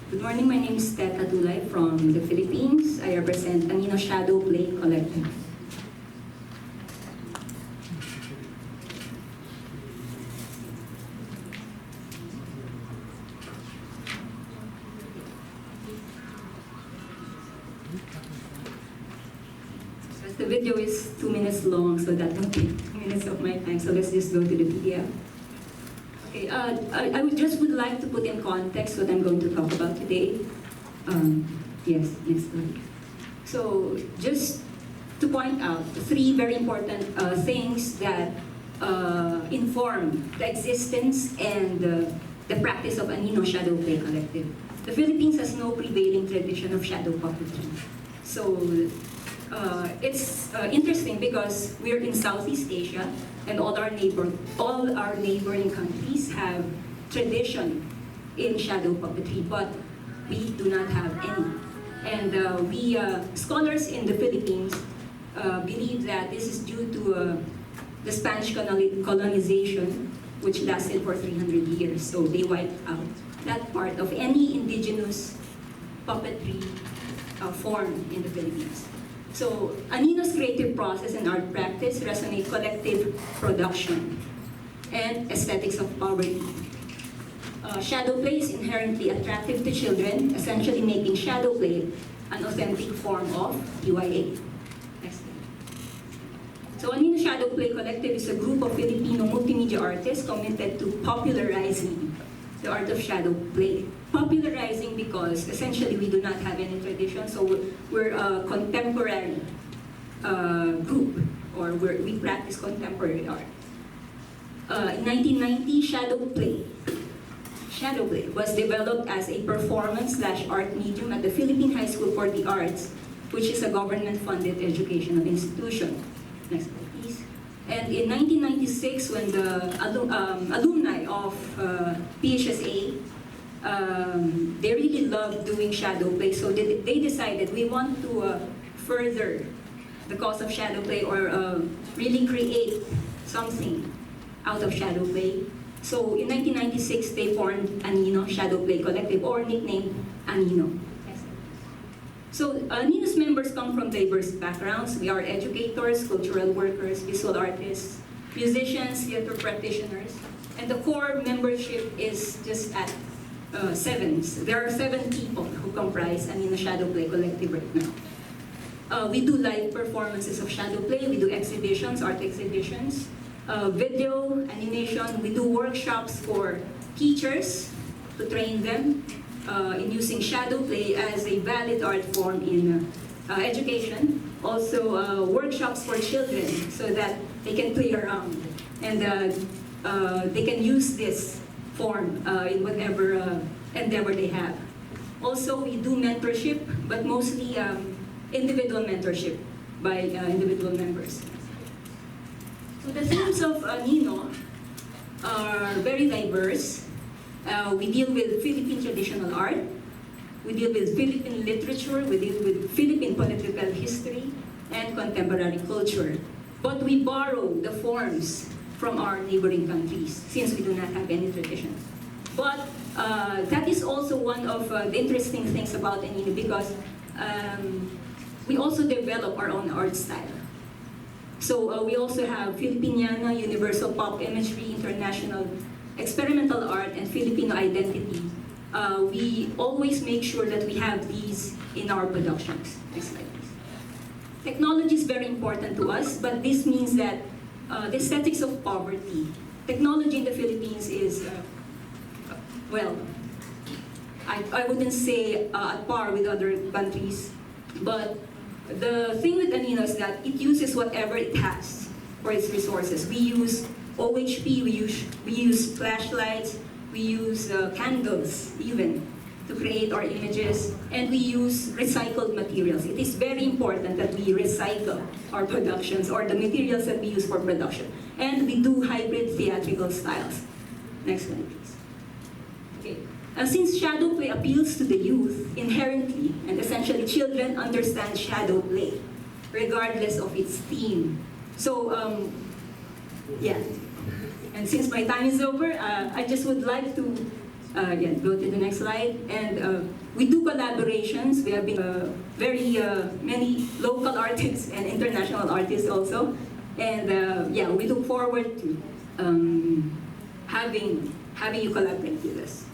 Good morning, my name is Teta Tulay from the Philippines. I represent Anino Shadow Play Collective. The video is 2 minutes long, so that will take 2 minutes of my time, so let's just go to the PDF. Okay, I would like to put in context what I'm going to talk about today. Yes, next slide. So, just to point out 3 very important things that inform the existence and the practice of Anino Shadow Play Collective. The Philippines has no prevailing tradition of shadow puppetry. So, it's interesting because we're in Southeast Asia, and all our neighboring countries have tradition in shadow puppetry, but we do not have any. And we scholars in the Philippines believe that this is due to the Spanish colonization, which lasted for 300 years. So they wiped out that part of any indigenous puppetry form in the Philippines. So, Anino's creative process and art practice resonate collective production and aesthetics of poverty. Shadow play is inherently attractive to children, essentially making shadow play an authentic form of TYA. Next slide. So, Anino Shadow Play Collective is a group of Filipino multimedia artists committed to popularizing the art of shadow play. Popularizing because essentially we do not have any tradition, so we're a contemporary group, or we practice contemporary art. In 1990, shadow play was developed as a performance/art medium at the Philippine High School for the Arts, which is a government-funded educational institution. Next slide, please. And in 1996, when the alumni of PHSA, they really loved doing shadow play, so they decided we want to further the cause of shadow play, or really create something out of shadow play. So in 1996, they formed Anino Shadow Play Collective, or nicknamed Anino. So Anino's members come from diverse backgrounds. We are educators, cultural workers, visual artists, musicians, theater practitioners, and the core membership is just at 7. There are 7 people who comprise Anino Shadow Play Collective right now. We do live performances of shadow play, we do exhibitions, art exhibitions, video, animation, we do workshops for teachers to train them in using shadow play as a valid art form in education. Also workshops for children so that they can play around and they can use this form in whatever endeavor they have. Also, we do mentorship, but mostly individual mentorship by individual members. So the themes of Anino are very diverse. We deal with Philippine traditional art, we deal with Philippine literature, we deal with Philippine political history, and contemporary culture. But we borrow the forms from our neighboring countries, since we do not have any tradition. But that is also one of the interesting things about Anino, because we also develop our own art style. So we also have Filipiniana, universal pop imagery, international experimental art, and Filipino identity. We always make sure that we have these in our productions. Next slide, please. Technology is very important to us, but this means that the aesthetics of poverty. Technology in the Philippines is, well, I wouldn't say at par with other countries, but the thing with Anino is that it uses whatever it has for its resources. We use OHP, we use flashlights, we use candles even to create our images, and we use recycled materials. It is very important that we recycle our productions, or the materials that we use for production. And we do hybrid theatrical styles. Next one, please. Okay. Since shadow play appeals to the youth inherently, and essentially children understand shadow play, regardless of its theme. So, yeah. And since my time is over, I just would like to Yeah, go to the next slide. And we do collaborations. We have been very many local artists and international artists also. And yeah, we look forward to having you collaborate with us.